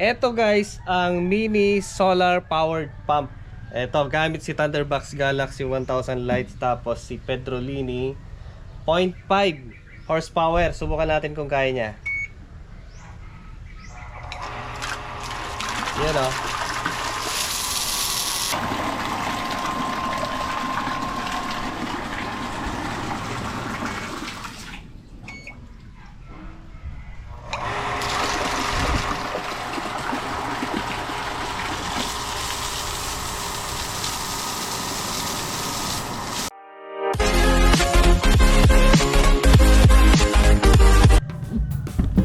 Eto guys, ang mini solar powered pump. Eto, gamit si Thunderbox Galaxy 1000 lights, tapos si Pedrolini 0.5 horsepower. Subukan natin kung kaya niya. Yan o.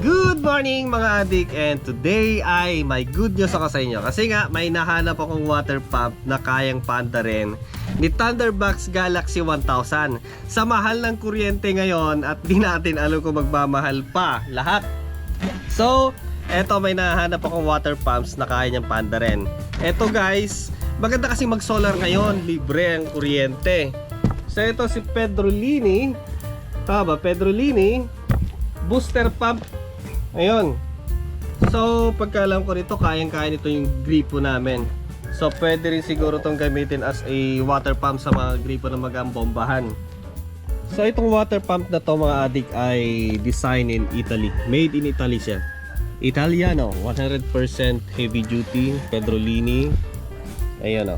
Good morning mga adik, and today ay may good news ako sa inyo. Kasi nga may nahanap akong water pump na kayang paandarin ni Thunderbox Galaxy 1000. Sa mahal ng kuryente ngayon at di natin alam kung magmamahal pa lahat. So, eto, may nahanap akong water pumps na kaya niyang paandarin. Eto guys, maganda kasi mag solar ngayon, libre ang kuryente. So ito si Pedrolini. Tama, Pedrolini booster pump. Ayun. So, pagkaalam ko nito, kayang-kaya nito yung gripo namin. So, pwede rin siguro itong gamitin as a water pump sa mga gripo na mag-ambombahan. So, itong water pump na to mga adik ay design in Italy. Made in Italy siya. Italiano, 100% heavy duty, Pedrolini. Ayan o.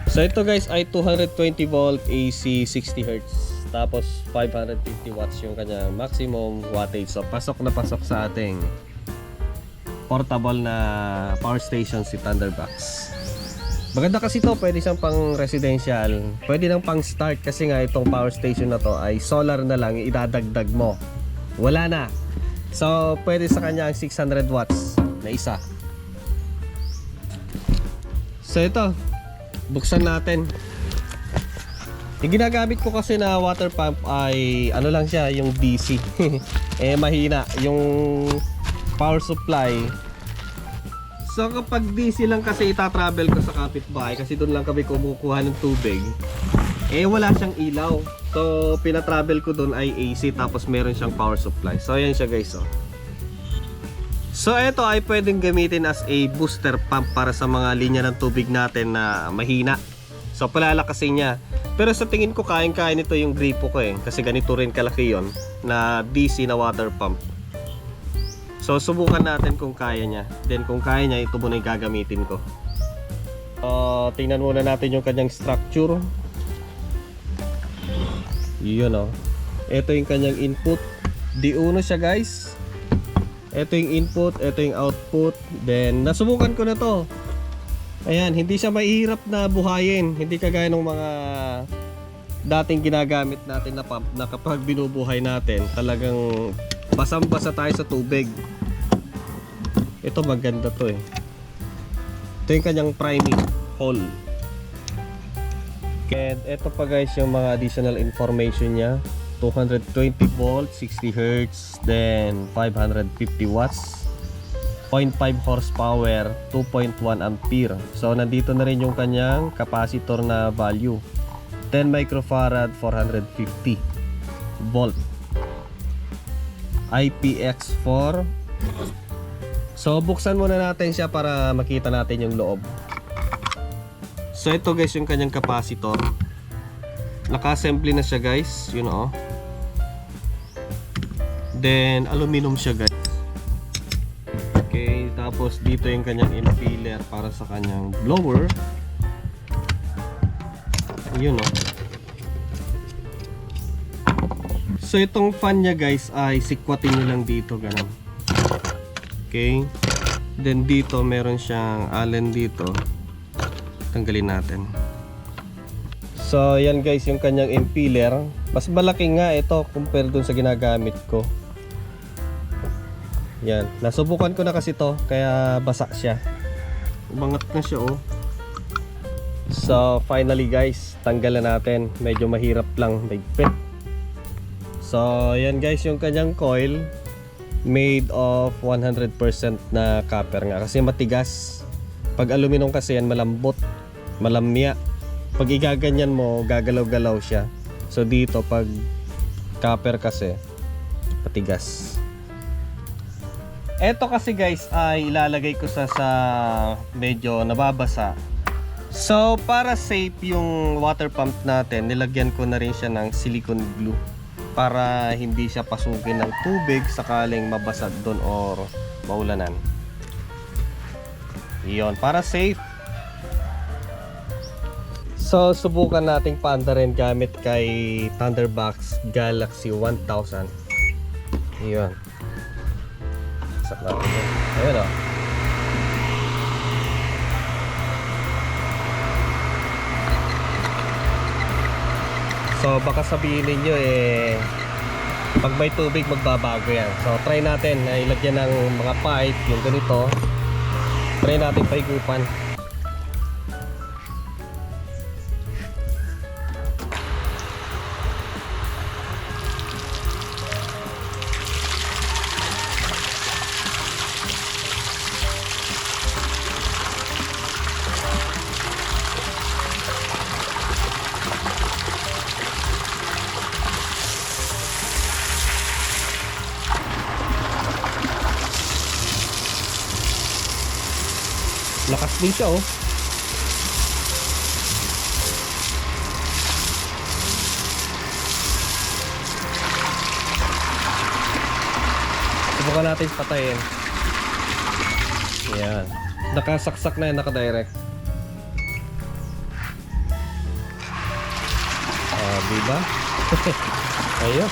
So, ito guys ay 220 volt AC 60 Hz. Tapos 550 watts yung kanya maximum wattage. So pasok na pasok sa ating portable na power station si Thunderbox. Maganda kasi to, pwede siyang pang residential, pwede nang pang start, kasi nga itong power station na to ay solar na lang, idadagdag mo, wala na. So pwede sa kanya ang 600 watts na isa. So ito, buksan natin. Yung ginagamit ko kasi na water pump ay ano lang siya, yung DC. Eh mahina yung power supply. So kapag DC lang kasi itatravel ko sa kapitbahay, kasi doon lang kami kumukuha ng tubig, eh wala siyang ilaw. So pinatravel ko doon ay AC, tapos meron siyang power supply. So ayan siya guys. So ito ay pwedeng gamitin as a booster pump para sa mga linya ng tubig natin na mahina. So palalakasin niya. Pero sa tingin ko kayang-kaya nito yung gripo ko kasi ganito rin kalaki yon na DC na water pump. So subukan natin kung kaya niya. Then kung kaya niya, ito muna yung gagamitin ko. Tingnan muna natin yung kanyang structure. Yun ito yung kanyang input. D1 siya guys. Ito yung input, ito yung output. Then nasubukan ko na to. Ayan, hindi siya mahirap na buhayin. Hindi kagaya ng mga dating ginagamit natin na pump na kapag binubuhay natin, talagang basang-basa tayo sa tubig. Ito maganda to Ito yung kanyang priming hole. And ito pa guys yung mga additional information niya. 220 volts, 60 Hz, then 550 watts. 0.5 horsepower, 2.1 ampere. So nandito na rin yung kanyang capacitor na value, 10 microfarad, 450 volt, IPX4. So buksan muna natin siya para makita natin yung loob. So ito guys yung kanyang capacitor. Naka-assembly na siya guys, Then aluminum siya guys. Tapos dito yung kanyang impeller para sa kanyang blower. Yun So itong fan niya guys ay sikwatin nyo lang dito, ganun. Okay. Then dito meron siyang allen dito. Tanggalin natin. So yan guys yung kanyang impeller. Mas malaki nga ito compare dun sa ginagamit ko. Yan, nasubukan ko na kasi to, kaya basa siya. Umangat na siya So finally guys, tanggalan natin. Medyo mahirap lang, mahigpit. So yan guys yung kanyang coil, made of 100% na copper nga, kasi matigas. Pag aluminum kasi yan malambot, malamya. Pag igaganyan mo, gagalaw-galaw siya. So dito pag copper kasi matigas. Eto kasi guys ay ilalagay ko sa medyo nababasa. So para safe yung water pump natin, nilagyan ko na rin siya ng silicone glue para hindi siya pasugin ng tubig sakaling mabasag doon or maulanan. Iyon, para safe. So subukan nating paandarin gamit kay Thunderbox Galaxy 1000. Iyon. Sak natin yun. Ayun o. So baka sabihin ninyo pag may tubig magbabago yan. So try natin na ilagyan ng mga pipe, yung ganito. Try natin paigupan. Lakas din siya oh. Subukan natin patayin. Ayan. Nakasaksak na yan, nakadirect. Diba? Ayun.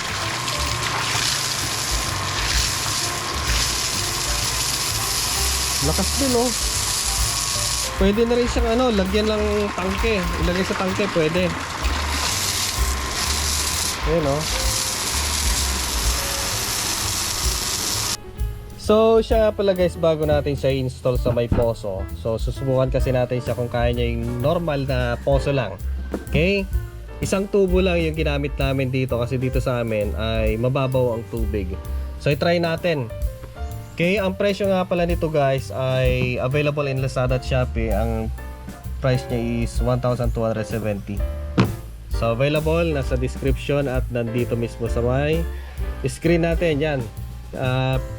Lakas din oh. Pwede na rin siyang lagyan ng tangke. Ilagay sa tangke, pwede. Ayan o. So, siya pala guys, bago natin siya install sa may poso. So, susubukan kasi natin siya kung kaya niya yung normal na poso lang. Okay? Isang tubo lang yung ginamit namin dito kasi dito sa amin ay mababaw ang tubig. So, i-try natin. Okay, ang presyo nga pala nito guys ay available in Lazada at Shopee. Ang price niya is 1,270. So available, nasa description at nandito mismo sa may screen natin. Yan,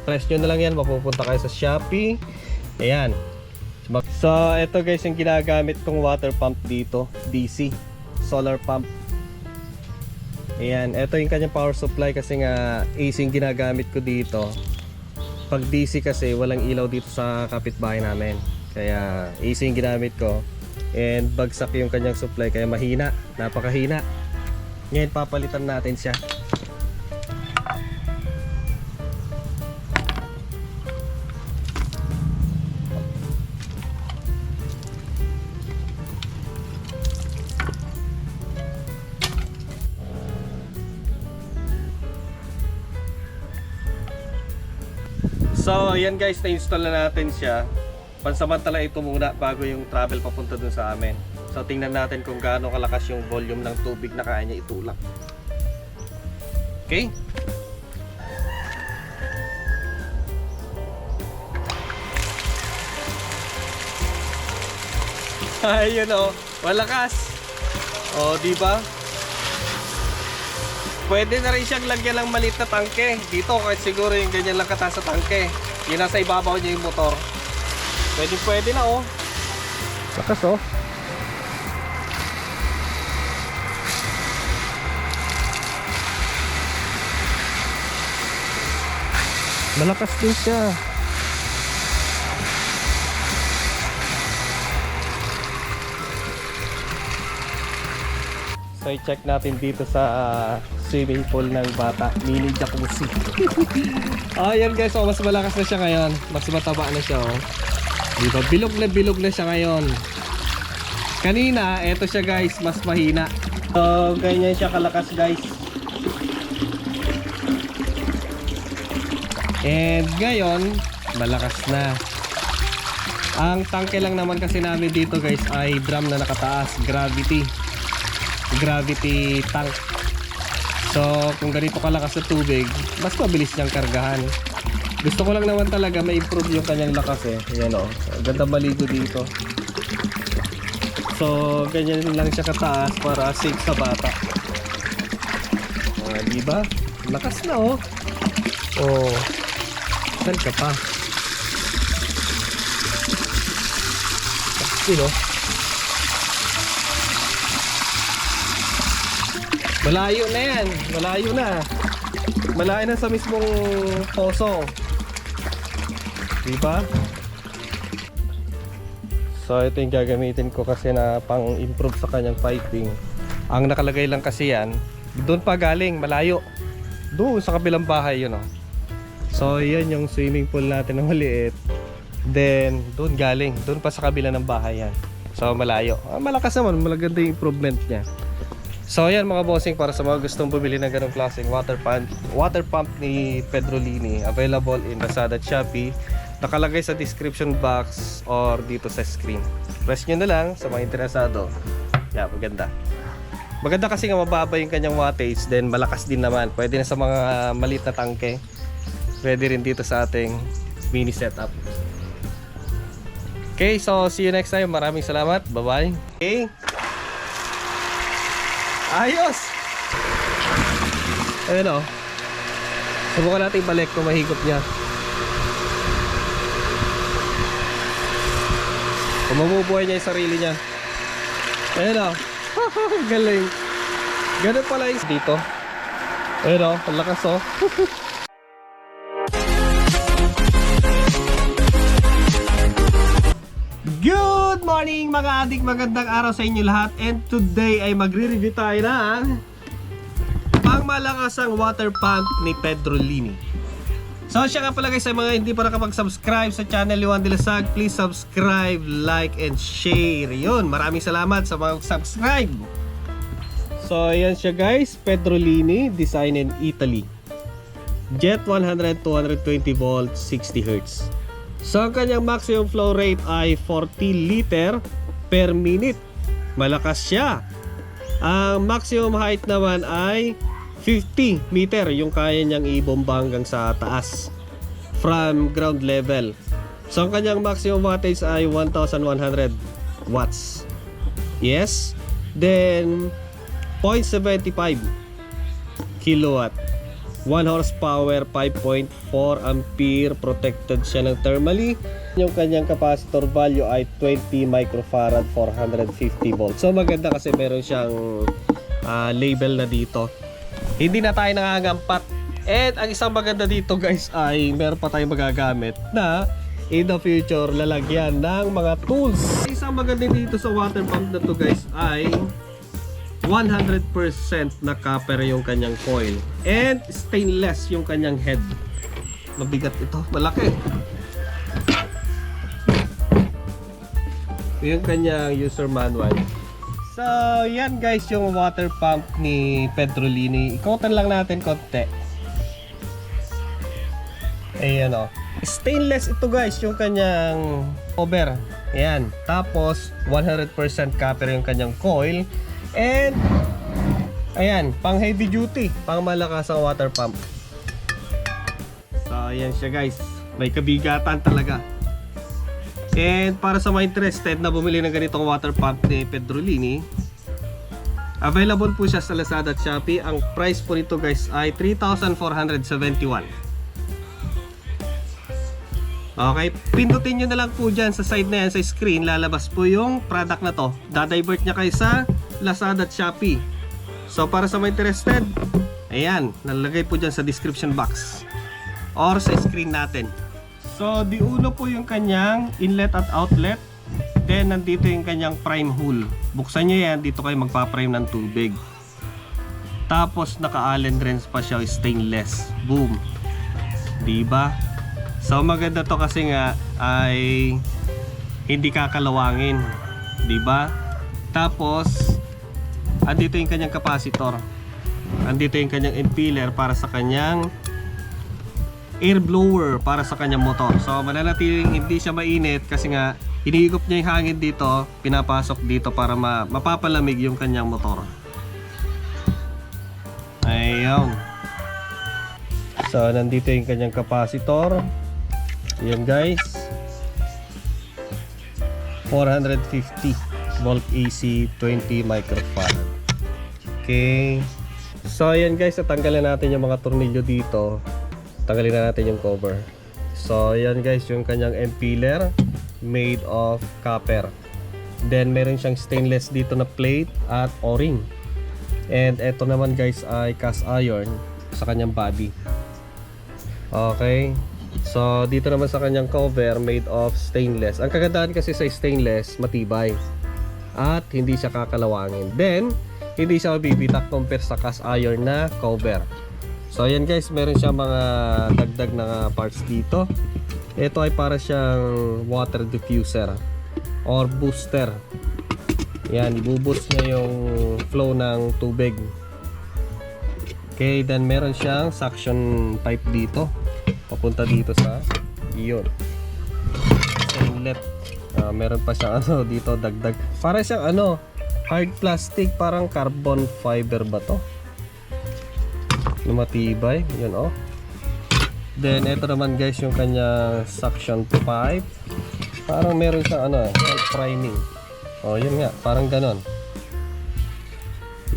price nyo na lang yan, mapupunta kayo sa Shopee. Ayan. So ito guys yung ginagamit kong water pump dito, DC solar pump. Ayan, ito yung kanyang power supply kasi nga AC yung ginagamit ko dito. Pag DC kasi walang ilaw dito sa kapitbahay namin, kaya AC yung ginamit ko and bagsak yung kanyang supply kaya mahina, napakahina. Ngayon papalitan natin siya. So yan guys, na-install na natin siya. Pansamantala ito muna bago yung travel papunta dun sa amin. So tingnan natin kung gaano kalakas yung volume ng tubig na kaya niya itulak. Okay? Ayun o, malakas. O, diba? Pwede na rin siyang lagyan ng maliit na tangke. Dito kahit siguro yung ganyan lang kataas sa tangke. Yung nasa ibabaw niya yung motor. Pwede na oh. Lakas oh. Malakas din siya. So i-check natin dito sa swimming pool ng bata, mini jacuzzi. Ayan guys, oh, mas malakas na siya ngayon. Mas mataba na siya oh. Diba? Bilog na siya ngayon. Kanina, eto siya guys, mas mahina. So ganyan siya kalakas guys. And ngayon, malakas na. Ang tangke lang naman kasi namin dito guys ay drum na nakataas, gravity tank. So kung ganito kalakas na tubig, mas mabilis niyang kargahan. Gusto ko lang naman talaga ma-improve yung kanyang lakas Ayan o, ganda maligo dito. So ganyan lang siya kataas para safe sa bata. Diba? Lakas na oh. Oh, saan ka pa? You know? Malayo na yan. Malayo na. Malayo na sa mismong poso. Diba? So ito yung gagamitin ko kasi na pang-improve sa kanyang piping. Ang nakalagay lang kasi yan, doon pa galing, malayo. Doon sa kabilang bahay yun, oh. So yan yung swimming pool natin na maliit. Then doon galing, doon pa sa kabila ng bahay yan. So malayo. Malakas naman, maganda yung improvement niya. So yan mga bossing, para sa mga gustong bumili ng ganong klaseng water pump ni Pedrolini, available in Lazada at Shopee. Nakalagay sa description box or dito sa screen. Press nyo na lang sa mga interesado. Yeah, maganda. Maganda kasi nga mababa yung kanyang wattage, then malakas din naman. Pwede na sa mga maliit na tangke. Pwede rin dito sa ating mini setup. Okay, so see you next time. Maraming salamat. Bye-bye. Okay. Ayos! Ayun, o. Subukan natin balik kung mahigop niya. Kung mabubuhay niya yung sarili niya. Ayun, o. Galing. Ganun pala yung dito. Ayun, o. Ang lakas, o. Good morning mga adik, magandang araw sa inyo lahat. And today ay magre-review tayo ng pangmalakasang water pump ni Pedrolini. So siya nga pala guys, sa mga hindi pa nakapag-subscribe sa channel ni Juan de la Sague, please subscribe, like, and share. Yun, maraming salamat sa mga subscribe. So ayan siya guys, Pedrolini, design in Italy. Jet 100, 220 volt, 60 Hz. So ang kanyang maximum flow rate ay 40 liter per minute. Malakas siya. Ang maximum height naman ay 50 meter yung kaya niyang ibomba hanggang sa taas from ground level. So ang kanyang maximum wattage ay 1100 watts. Yes. Then 0.75 kilowatt. 1 horsepower, 5.4 ampere, protected siya ng thermally. Yung kanyang capacitor value ay 20 microfarad, 450 volts. So maganda kasi meron siyang label na dito. Hindi na tayo nangangampat. And ang isang maganda dito guys ay meron pa tayong magagamit na in the future lalagyan ng mga tools. Isang maganda dito sa water pump na to guys ay 100% na copper yung kanyang coil and stainless yung kanyang head. Mabigat ito, malaki. Yung kanyang user manual. So yan guys yung water pump ni Pedrolini. Ikotan lang natin konti. Ayan o. Stainless ito guys yung kanyang cover. Ayan. Tapos 100% copper yung kanyang coil. And ayan, pang heavy duty, pang malakas ang water pump. So ayan siya guys, may kabigatan talaga. And para sa mga interested na bumili ng ganitong water pump ni Pedrolini, available po siya sa Lazada at Shopee. Ang price po nito guys ay 3,471. Okay, pindutin nyo na lang po dyan sa side na yan, sa screen, lalabas po yung product na to. Dadivert niya kayo sa Lazada at Shopee. So para sa mga interested, ayan, nalagay po dyan sa description box or sa screen natin. So di uno po yung kanyang inlet at outlet. Then nandito yung kanyang prime hole. Buksan nyo yan, dito kayo magpa-prime ng tubig. Tapos naka-allen wrench pa siya, stainless. Boom. Diba? So maganda to kasi nga ay hindi kakalawangin. Diba? Tapos andito yung kanyang capacitor. Andito yung kanyang impeller para sa kanyang air blower para sa kanyang motor. So mananatiling hindi siya mainit kasi nga hinihigop niya yung hangin dito, pinapasok dito para mapapalamig yung kanyang motor. Ayun. So nandito yung kanyang capacitor. Yan guys. 450 volt AC, 20 microfarad. Okay. So ayan guys, tatanggalin natin yung mga tornilyo dito. Tanggalin na natin yung cover. So ayan guys, yung kanyang impeller made of copper. Then meron siyang stainless dito na plate at o-ring. And eto naman guys ay cast iron sa kanyang body. Okay. So dito naman sa kanyang cover made of stainless. Ang kagandahan kasi sa stainless, matibay at hindi siya kakalawangin. Then hindi siya mabibitak compare sa cast iron na cover. So ayan guys, meron siya mga dagdag na parts dito. Ito ay para siyang water diffuser or booster. Yan, i-boost niya yung flow ng tubig. Okay, then meron siyang suction pipe dito papunta dito sa iyon. Sa inlet. Meron pa siyang ano dito dagdag. Para siyang ano, hard plastic, parang carbon fiber ba to? Matibay, yun oh. Then ito naman guys yung kanya suction pipe. Parang meron siyang ano, self-priming. Oh, yun nga, parang ganon.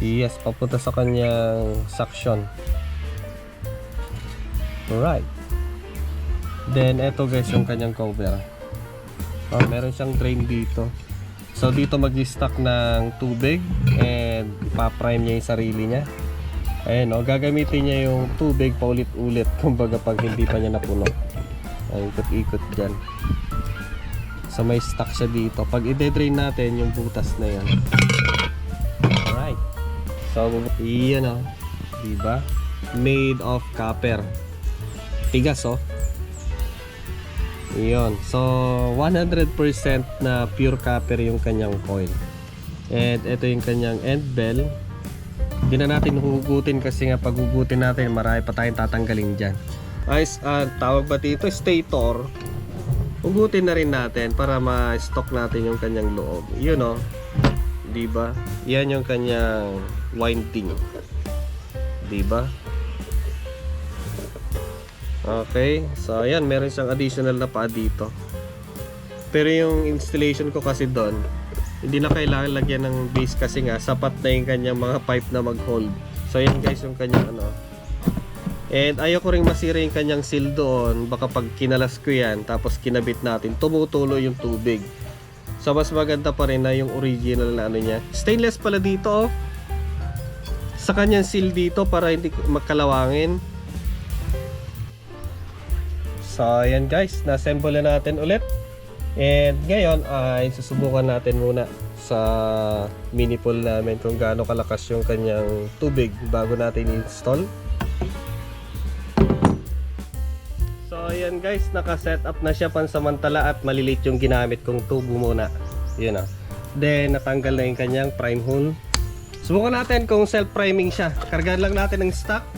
Yes, papunta sa kanyang suction. Alright. Then ito guys yung kanyang cover. Oh, meron siyang drain dito. So dito mag-stock ng tubig and ipa-prime niya yung sarili niya. Ayan, oh, gagamitin niya yung tubig paulit-ulit kumbaga pag hindi pa niya napuno. Ay, ikot-ikot dyan. So may stock siya dito. Pag i-drain natin yung butas na yan. Alright. So iyan o. Diba? Made of copper. Tigas o. Iyon. So 100% na pure copper yung kanyang coil. And ito yung kanyang end bell. Hindi na natin hugutin kasi nga pag hugutin natin marami pa tayong tatanggalin dyan. Tawag ba dito? Stator. Hugutin na rin natin para ma-stock natin yung kanyang loob. Yun o. Diba? Yan yung kanyang winding. Diba? Okay. So ayan, meron siyang additional na pa dito. Pero yung installation ko kasi doon, hindi na kailangan lagyan ng base kasi nga sapat na yung kanyang mga pipe na mag-hold. So ayan guys yung kanyang ano. And ayoko ring masira yung kanyang seal doon. Baka pag kinalas ko yan tapos kinabit natin, tumutulo yung tubig. So mas maganda pa rin na yung original na ano niya. Stainless pala dito oh. Sa kanyang seal dito para hindi magkalawangin. So ayan guys, na-assemble na natin ulit. And ngayon ay susubukan natin muna sa mini pool namin kung gaano kalakas yung kanyang tubig bago natin i-install. So ayan guys, naka-set up na siya pansamantala at malilit yung ginamit kong tubo muna. Yun ah. Then natanggal na yung kanyang prime hole. Subukan natin kung self-priming siya. Kargahan lang natin ng stock.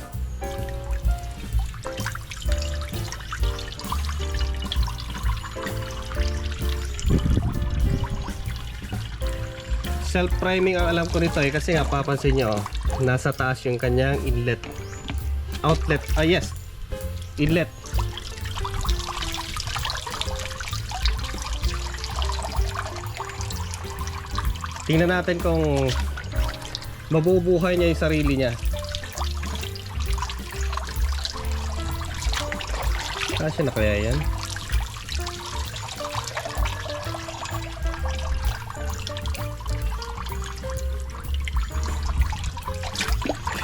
Self-priming ang alam ko nito eh, kasi nga papansin nyo oh, nasa taas yung kanyang inlet. Outlet. Yes. Inlet. Tingnan natin kung mabubuhay niya yung sarili niya. Kasi na kaya yan?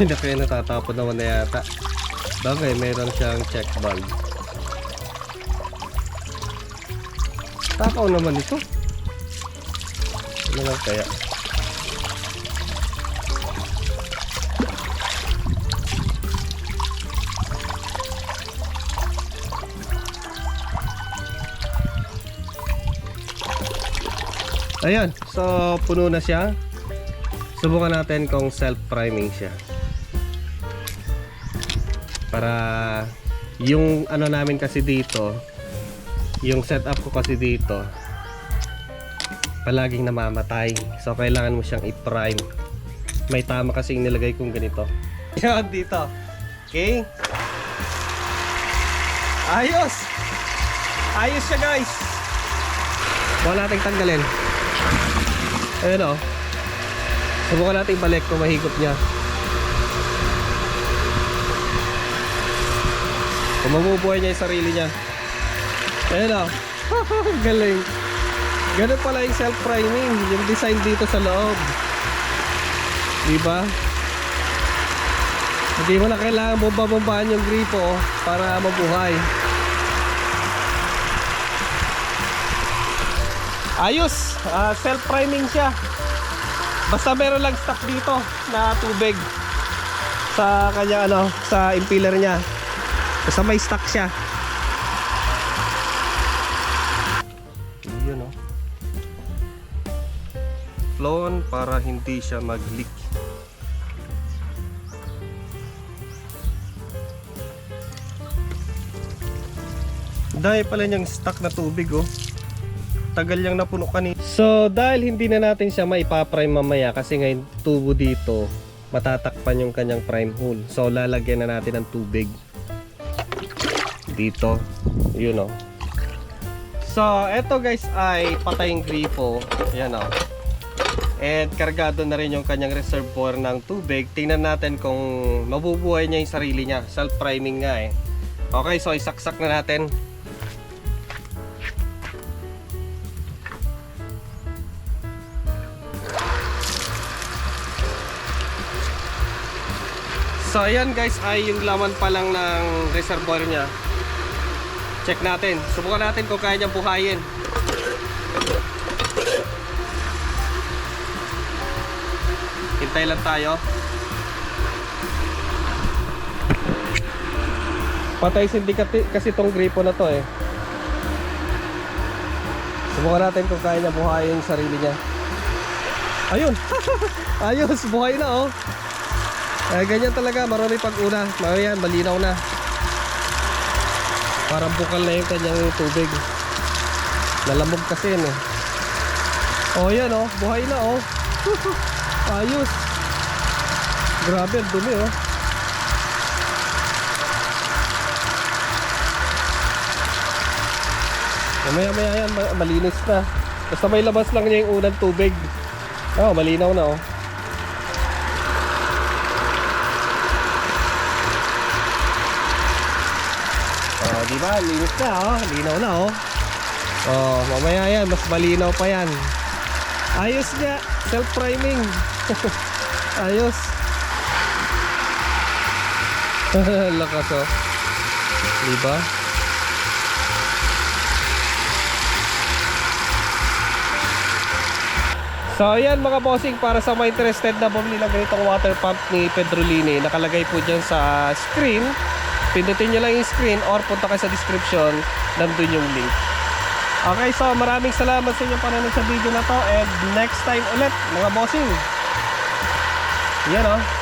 Hindi na kaya natatapon naman na yata. Bagay, meron siyang check valve. Takaw naman ito. Ano lang kaya? Ayan, so puno na siya. Subukan natin kung self-priming siya. Para yung ano namin kasi dito, yung setup ko kasi dito, palaging namamatay. So kailangan mo siyang i-prime. May tama kasing nilagay kong ganito. Yan dito. Okay? Ayos! Ayos siya guys! Huwag natin tanggalin. Ayun o. Subukan natin ibalik kung mahigop niya. Kung mabubuhay niya yung sarili niya. Ayun o. Galing. Ganun pala yung self-priming, yung design dito sa loob. Diba? Hindi mo na kailangan bomba-bombahan yung gripo para mabuhay. Ayos, self-priming siya. Basta meron lang stock dito na tubig sa kanya sa impeller niya. Basta may stock siya. Yun flow on para hindi siya mag-leak. Dahil pala niyang stock na tubig tagal niyang napuno kanina. So dahil hindi na natin siya maipaprime mamaya kasi ngayon tubo dito matatakpan yung kanyang prime hole. So lalagyan na natin ng tubig dito. Yun So eto guys ay patay yung gripo. Yan and kargado na rin yung kanyang reservoir ng tubig. Tingnan natin kung mabubuhay niya yung sarili niya. Self-priming nga Okay, so isaksak na natin. So ayan guys ay yung laman pa lang ng reservoir niya. Check natin. Subukan natin kung kaya niyang buhayin. Hintay lang tayo. Patay sindikati kasi tong gripo na to Subukan natin kung kaya niya buhayin yung sarili niya. Ayun. Ayos, buhay na ganyan talaga, marami pag-una. Ayan, malinaw na. Parang bukal na yung kanyang tubig. Nalamog kasi yan yan buhay na Ayos. Grabe, ang dumi Maya yan, malinis na. Basta may labas lang niya yung unang tubig. Malinaw na diba? Linis na linaw na mamaya yan, mas malinaw pa yan. Ayos niya, self-priming. Ayos. Lakas diba? So ayan mga bossing, para sa mga interested na bumili ng ganitong water pump ni Pedrolini, nakalagay po dyan sa screen. Pindutin nyo lang yung screen or punta kayo sa description, nandun yung link. Okay, so maraming salamat sa inyong panonood sa video na to, and next time ulit mga bossing. Yan